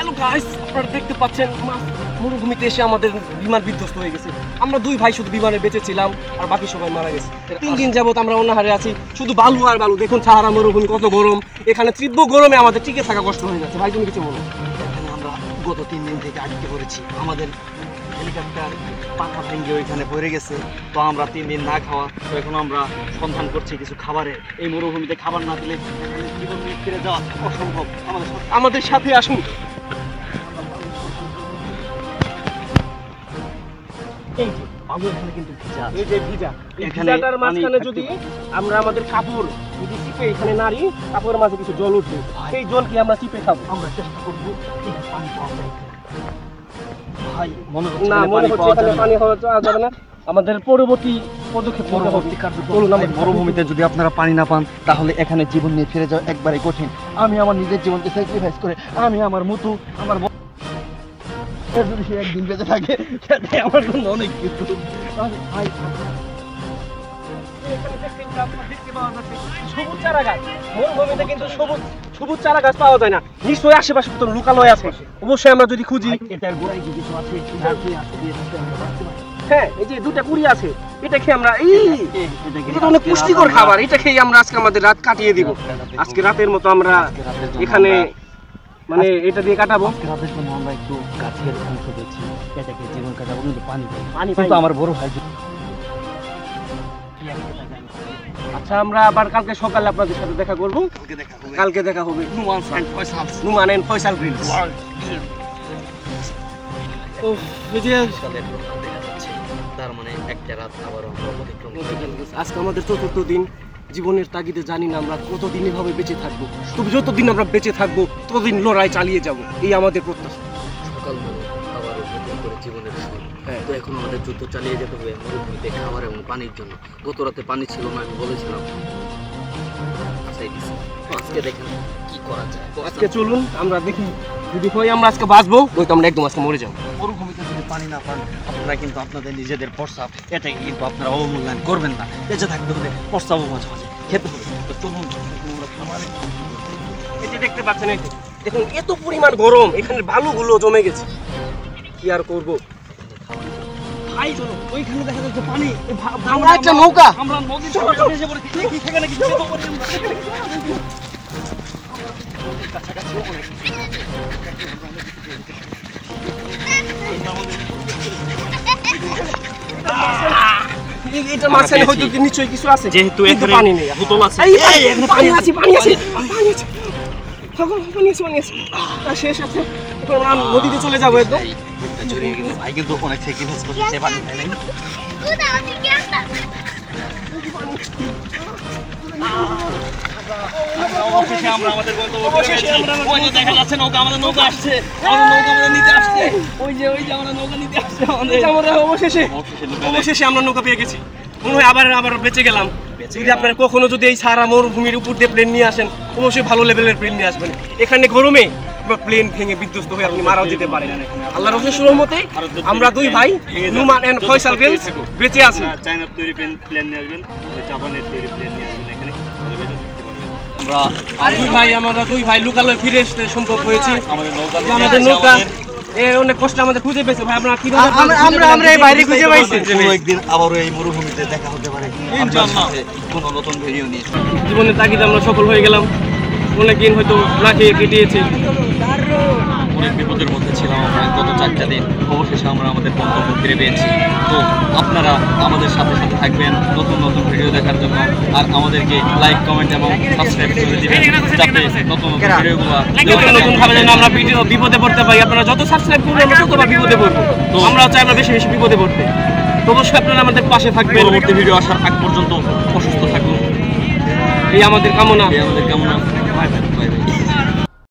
Hello guys, আপনারা দেখতে পাচ্ছেন মরুভূমিতে এসে আমাদের বিমান বিধ্বস্ত হয়ে গেছে। আমরা দুই ভাই শুধু বিমানে বেঁচে ছিলাম, আর বাকি সবাই মারা গেছে। 3 দিন যাবত আমরা অনাহারে আছি, শুধু বালু আর বালু। দেখুন সাহারা মরুভূমি কত গরম, এখানে তীব্র গরমে আমাদের টিকে থাকা কষ্ট হয়ে যাচ্ছে। ভাই তুমি কিছু বলো। এখানে আমরা গত 3 দিন থেকে আটকে পড়েছি, আমাদের হেলিকপ্টার পাখা ভেঙে ওইখানে পড়ে গেছে। তো আমরা 3 দিন না খাওয়া, তো এখন আমরা সন্ধান করছি কিছু খাবারের। এই মরুভূমিতে খাবার না দিলে জীবন নিয়ে ফিরে যাওয়া অসম্ভব। আমাদের সাথে আসুন। এই যে বালু এখানে কিন্তু ভিজা, এই যে ভিজা, এই ভিজাটার মাঝখানে যদি আমরা আমাদের কাপড় যদি চিপে এখানে নাড়ি, কাপড়ের মাঝে কিছু জল উঠবে, সেই জল কি আমরা চিপে খাবো? আমরা চেষ্টা করবো পানি পাওয়া যায়। ভাই মনে হচ্ছে এখানে পানি পাওয়া যাবে না। আমাদের পরবর্তী পদক্ষেপ মরুভূমিতে যদি আপনারা পানি না পান, তাহলে এখানে জীবন নিয়ে ফিরে যাওয়া একবারে কঠিন। আমি আমার নিজের জীবনকে স্যাক্রিফাইস করে আমি আমার মতো আমার যদি সে একদিন বেঁচে থাকে, সেটাই আমার জন্য অনেক কিছু। সবুজ চারা গাছ, মরুভূমিতে কিন্তু সবুজ চারা গাছ পাওয়া যায় না। নিশ্চয়ই আশেপাশে কোথাও লুকালয় আছে, অবশ্যই আমরা যদি খুঁজি। এটার গোড়ায় যদি কিছু আছে, হ্যাঁ, এই যে 2টা কুড়ি আছে, এটা খেয়ে আমরা এটা অনেক পুষ্টিকর খাবার। এটা খেয়ে আমরা আজকে আমাদের রাত কাটিয়ে দিব। আজকে রাতের মতো আমরা এখানে মানে এটা দিয়ে কাটাবো। রাতের জন্য আমরা একটু গাছের অংশ দিচ্ছি, এটাকে জীবন কাটাবো, কিন্তু পানি কিন্তু আমার বড় ভাই। আচ্ছা, আমরা আবার কালকে সকালে আপনাদের সাথে দেখা করবো। কালকে দেখা হবে নুমান এন্ড ফয়সাল গ্রিলস। তার মানে একটা রাত আবারও আজকে আমাদের 4র্থ দিন। জীবনের তাগিদে জানি না আমরা কতদিন এভাবে বেঁচে থাকবো, তবে যতদিন আমরা বেঁচে থাকবো ততদিন লড়াই চালিয়ে যাব, এই আমাদের প্রত্যাশা। সকাল আবারও নতুন করে জীবনের শুরু। তো এখন আমাদের যুদ্ধ চালিয়ে যেতে হবে মরুভূমিতে খাবার এবং পানির জন্য। গত রাতে পানি ছিল না, আমি বলেছিলাম। আজকে দেখেন কি করা যায়। আজকে চলুন আমরা দেখি, যদি হয় আমরা আজকে বাঁচবো, নয়তো আমরা একদম আজকে মরে যাবো। মরুভূমিতে যদি পানি না পান, আপনারা কিন্তু আপনাদের নিজেদের প্রস্তাব এটাকে কিন্তু আপনারা অবমূল্যায়ন করবেন না। বেঁচে থাকতে হলে প্রস্তাবও মাঝে মাঝে খেতে হবে। তো চলুন খাবারে। এটি দেখতে পাচ্ছেন, এই দেখুন এত পরিমাণ গরম, এখানে বালুগুলো জমে গেছে। কি আর করবো ভাই, চলো ওইখানে দেখা যাচ্ছে পানি, আমরা একটা নৌকা, আমরা নদী এসে পড়েছি। সেখানে কি এটার মাঝখানে হয়তো নিশ্চয়ই কিছু আছে, যেহেতু এখানে পানি নেই, বোতল আছে। পানি আছে, পানি আছে, পানি আছে, পানি আছে, শেষ আছে। এখন আমরা নদীতে চলে যাবো একদম। ভাই কিন্তু অনেক স্যাক্রিফাইস করছে, পানি খাই নাই। অবশেষে আমরা আমাদের গন্তব্যে পৌঁছে গেছি। ওই যে দেখা যাচ্ছে নৌকা, আমাদের নৌকা আসছে, আমাদের নৌকা আমাদের নিতে আসছে। ওই যে আমরা নৌকা নিতে আসছে আমাদের। আমরা অবশেষে আমরা নৌকা পেয়ে গেছি। মনে হয় আবার বেঁচে গেলাম। যদি আপনারা কখনো যদি এই সারা মরুভূমির উপর দিয়ে প্লেন নিয়ে আসেন, অবশ্যই ভালো লেভেলের প্লেন নিয়ে আসবেন। এখানে গরমে প্লেন ভেঙে বিধ্বস্ত হয়ে আপনি মারাও যেতে পারেন। আল্লাহর অশেষ রহমতে আমরা দুই ভাই নুমান এন্ড ফয়সাল গ্রিলস বেঁচে আছি। চায়নার তৈরি প্লেন নিয়ে আসবেন, জাপানের তৈরি প্লেন নিয়ে আসবেন এখানে। আমরা দুই ভাই লোকালয়ে ফিরে আসতে সম্ভব হয়েছে। আমাদের নৌকা অনেক কষ্ট আমাদের খুঁজে পেয়েছে। ভাই আপনারা কিভাবে? আমরা এই বাইরে খুঁজে পাইছি। একদিন আবারও এই মরুভূমিতে দেখা হতে পারে ইনশাআল্লাহ, কোনো নতুন ভিডিও নিয়ে। জীবনের তাগিদে আমরা সফল হয়ে গেলাম। অনেকদিন হয়তো না খেয়ে কেটেছে, অনেক বিপদের মধ্যে ছিলাম আমরা গত 4টা দিন। অবশেষে আমরা আমাদের গন্তব্য ফিরে পেয়েছি। তো আপনারা আমাদের সাথে সাথে থাকবেন নতুন নতুন ভিডিও দেখার জন্য, আর আমাদেরকে লাইক, কমেন্ট এবং সাবস্ক্রাইব করে দিবেন, যাতে নতুন নতুন ভিডিওগুলো নতুন ভাবে যেন আমরা বিপদে পড়তে পারি। আপনারা যত সাবস্ক্রাইব করবেন আমরা ততবার বিপদে পড়বো। তো আমরা চাই আমরা বেশি বেশি বিপদে পড়তে। তো অবশ্যই আপনারা আমাদের পাশে থাকবেন। পরবর্তী ভিডিও আসার আগ পর্যন্ত অসুস্থ থাকুন, এই আমাদের কামনা। Bye bye.